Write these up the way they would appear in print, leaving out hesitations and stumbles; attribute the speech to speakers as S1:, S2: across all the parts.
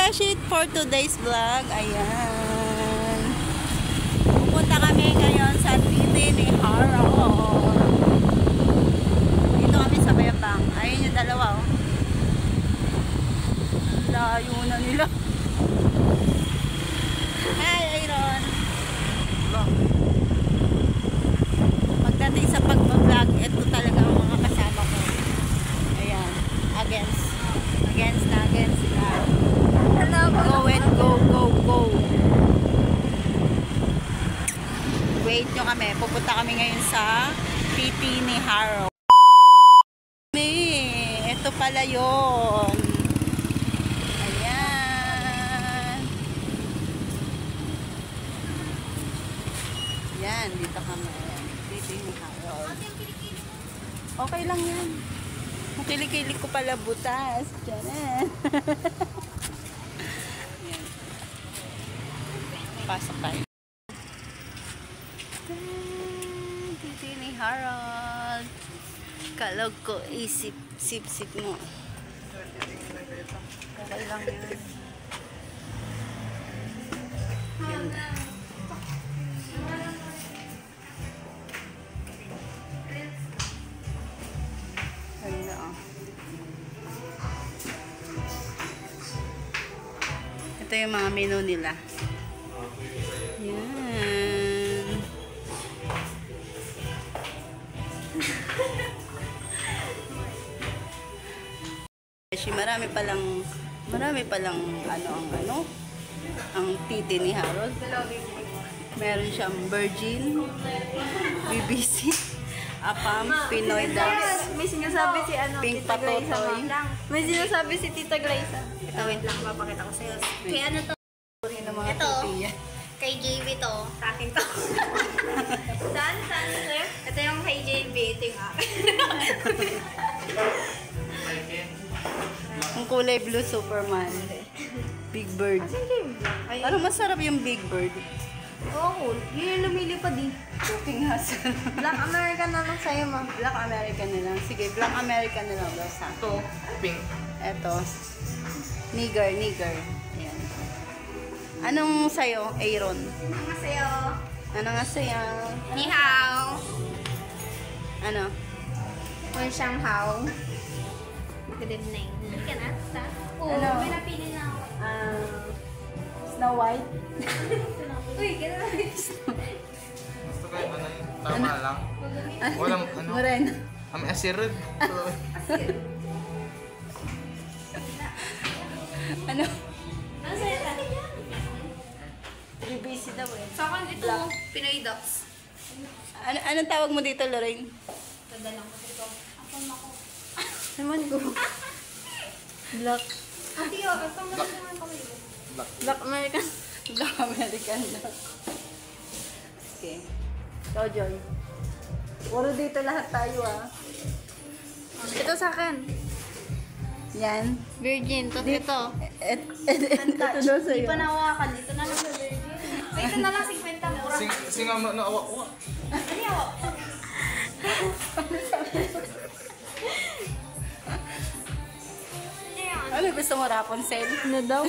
S1: Beshi for today's vlog. Ayan. Pupunta kami ngayon sa Titi ni Harold. Dito kami sa Bayabang. Ayun yung dalawa, oh. Layo na nila. Hi, Aaron. Pagdating sa pag-vlog, ito talaga ang mga kasama ko. Ayan. Against sila. Go and go. Wait nyo kami. Pupunta kami ngayon sa Titi ni Harold. Ito pala yun. Ayan. Yan, dito kami. Titi ni Harold. Okay lang yan. Makili-kili ko pala butas. Diyan. Pasok tayo. Titi ni Harold. Kalog ko isip-sip mo. Okay lang yan. Ganda. Ganda, oh. Ito yung mga menu nila. Yan. Marami palang ang Titi ni Harold. Meron siyang Virgin, BBC, Apam, Pinoy Dax,
S2: may sinasabi si
S1: Pink
S2: Tita Glaysa.
S1: Patotoy.
S2: May sinasabi si Tita Glaysa.
S3: Ito, wait lang, papakita ko sa'yo. Kay ano to?
S1: Ito.
S3: Kay JB to. Sa akin to.
S2: Saan, sir?
S3: Ito yung kay JB. Ito yung akin.
S1: Ang kulay blue Superman. Big Bird. Parang masarap yung Big Bird.
S2: Oo, yun yung lumilipad eh.
S1: Cooking hustle.
S2: Black American na lang sa'yo, ma.
S1: Black American na lang. Sige, Black American na lang. Basta.
S4: Ito, pink.
S1: Ito. Nigger. Ayan. Anong sa'yo, Aaron?
S3: Ano nga sa'yo?
S1: Ano nga sa'yo?
S3: Ni hao.
S1: Ano?
S3: Wen siyang hao. Good evening. Hindi ka na? Oo,
S1: Ano?
S3: may napili na ako.
S1: Snow White?
S3: Uy, gano'n.
S4: Gusto ko yung ano yun. Tama lang. Walang ano.
S1: Morena.
S4: Kami asirod.
S1: Ano?
S3: Ano sa'yo ka?
S1: BBC daw eh.
S3: Sa akin ito, Pinoy Ducks.
S1: Anong tawag mo dito, Lorraine?
S3: Tadalang ko ito. Ako.
S2: Naman ko. Black.
S3: Ate, ito pang naman kami.
S2: Black American.
S1: Black American daw. Okay. Ikaw, Joy. Puro dito lahat tayo, ah.
S2: Ito sa akin.
S1: Yan.
S2: Virgin. Ito.
S1: Ito daw sa'yo.
S3: Hindi pa nawakan. Dito na lang sa Virgin. Ito na lang 50 mura.
S4: Singam na awa.
S3: Ano yawa?
S1: Ano gusto mo, Rapunzel?
S2: Ano daw?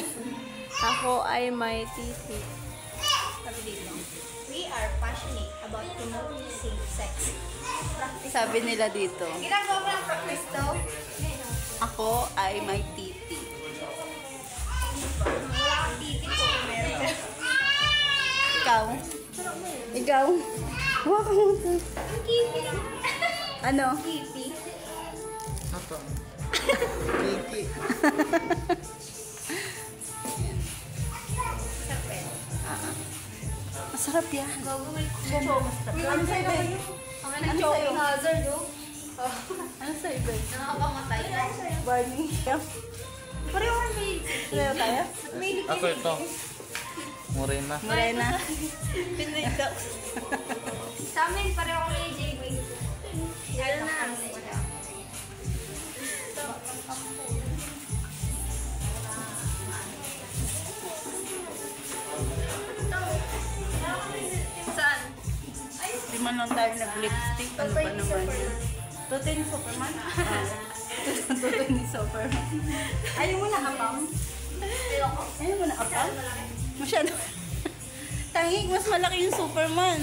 S2: Ako ay may titi.
S3: Sabi dito. We are passionate about promoting safe sex.
S1: Sabi nila dito.
S3: Ginagawa ko lang practice to.
S1: Ako ay may titi.
S3: Wala kang titi ko. Meron.
S1: Ikaw? Huwag ka mo ito.
S3: Ang kipi lang.
S1: Ano?
S3: Kipi.
S4: Ito.
S1: Titi. Masarap yan.
S3: Gago may choco.
S1: Ano sa'yo, Bay?
S3: Ang ano choco hazard, oh.
S1: Ano sa'yo, Bay?
S3: Nakakapamatay.
S1: Barney.
S3: Pareho kami may
S1: Pareho tayo?
S3: may
S4: Ako ito. Morena.
S1: Morena.
S3: Pinoy Ducks. Sa amin, pareho kami ni JB. Ano na? Saan?
S1: Di man lang tayo nag-lipstick. Ano pa naman yun? Tutoy ni Superman? Tutoy ni Superman. Ayaw mo na kapam? Ayun mo na kapal? Masyado. Tangik, mas malaki yung Superman.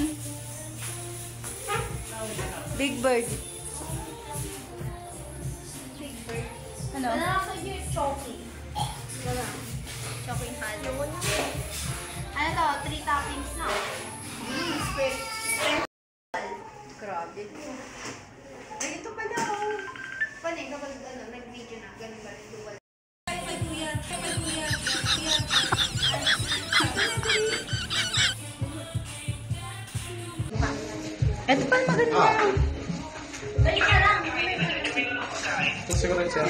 S1: Big Bird. Ano?
S3: Wala ako yung choking. Wala.
S1: Choking halo.
S3: Ano to? 3 toppings na. Spread.
S1: Grabe.
S3: Ay, ito pala. Paano yung kapag nag-video na, ganun ba rin duwal?
S1: Ito pa maganda.
S4: Ito siguro siya.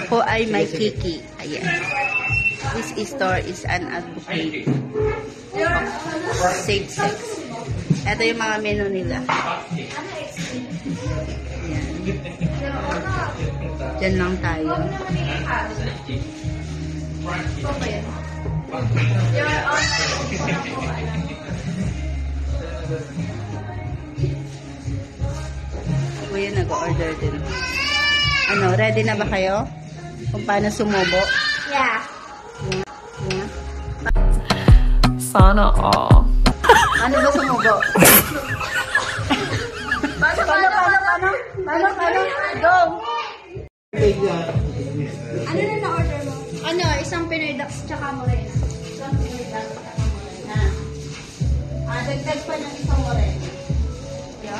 S1: Ako ay may kiki. Ayan. This store is an advocate of safe sex. Ito yung mga menu nila. Ayan. Diyan lang tayo. Kuya nag-order din. Ano, ready na ba kayo? Kung paano sumubo?
S3: Yeah.
S1: Yeah.
S2: Sana all.
S1: Ano ba sumubo? Paano? Go!
S3: Ano na na-order mo? Ano, isang Pinoy Ducks tsaka Morena.
S1: Dagdag pa ng isang moreno. Yeah.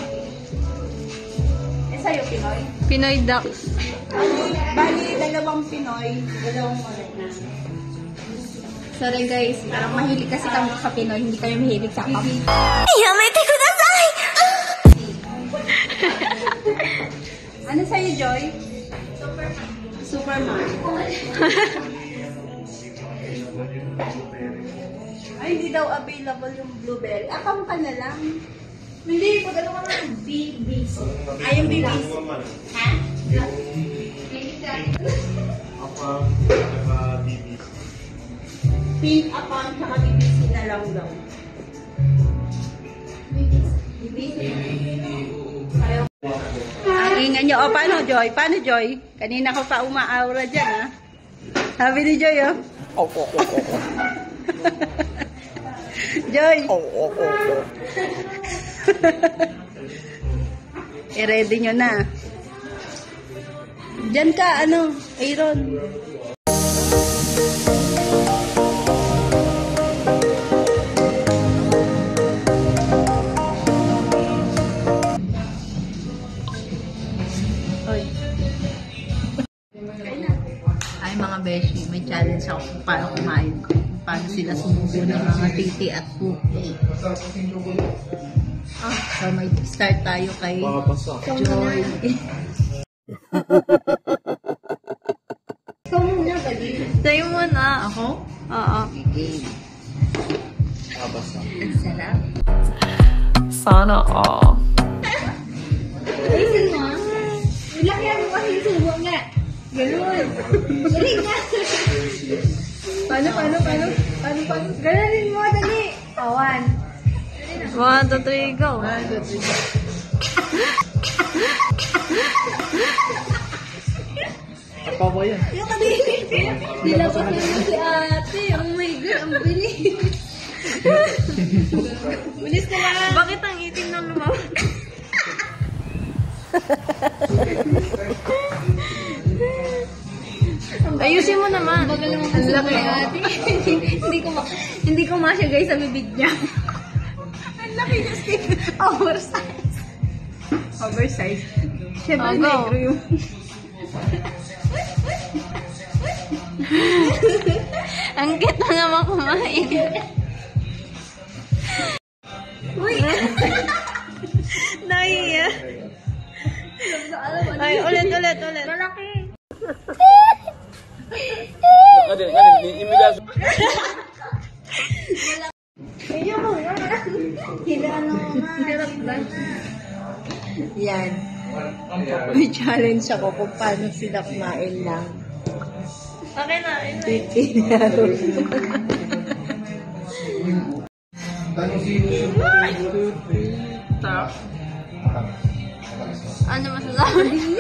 S1: Eh, sa'yo, Pinoy?
S2: Pinoy Ducks.
S1: Bali, dalawang Pinoy, dalawang morena. Sorry guys, parang mahilig kasi kami sa Pinoy, hindi kami mahilig sa kami. Yamete kudasai! Ano sa'yo, Joy? Superman. Ay, hindi daw available yung blueberry. Akam ka na lang.
S3: Hindi, pag ano ka na, BBC.
S1: Ay, yung bibis. Ha? Pink upon tsaka BBC na lang daw. BBC? Ang ingay nyo. O, paano, Joy? Paano, Joy? Kanina ko pa umaaura dyan, ha? Sabi ni Joy, oh. Joy! I-ready nyo na. Diyan ka, ano, Aaron. Oy. Ay mga beshi, may challenge ako kung paano kumain. Paano sila sumubo ng mga titi at puki. So may start tayo kay Joy.
S3: Ikaw muna, bali.
S2: Tayo mo na.
S1: Ako?
S2: Oo.
S1: Game. Ang sarap.
S2: Sana all.
S3: Ayun mo. Ilakyan mo kasi yung subo nga. Ganun. Galing nga. Paano? Ganonin mo, dali. Oh, 1.
S2: 1, 2, 3, go.
S1: 1, 2, 3.
S4: Apa ba yan?
S3: Yung kadili. Nilabas na si ate. Oh my God, ang bilis. Bilis ka lang.
S2: Bakit ang itim ng lumawag? Ayusin mo naman.
S3: Bagal naman ang laki ate. Hindi ko masya guys sa bibig niya.
S1: Ang laki niya, Steve.
S3: Oversize.
S1: Oversize. Siyempre,
S2: Oh, go.
S1: negro yung...
S2: Ang cute na naman kumain.
S3: Uy!
S2: Nahiya. Ay, ulit.
S3: Malaki. Medyo mo. Hilano nga. Hirap ba?
S1: Yan. May challenge ako kung paano sila kumain lang.
S2: Okay na.
S1: Pipinaro.
S2: Ano masasabi?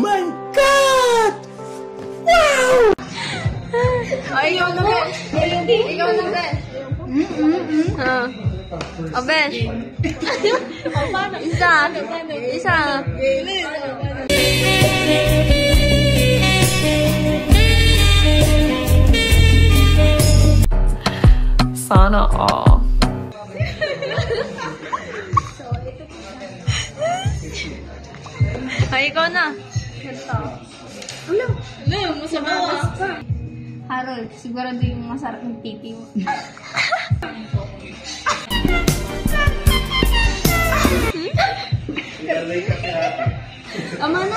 S5: my God! Wow!
S2: Ay, ikaw na, Ben. Ikaw na, Ben. Ben. Isa. Isa. Sana all. Ay, ikaw na.
S3: Harold, sigurado yung masarap ng titi mo. Tama na!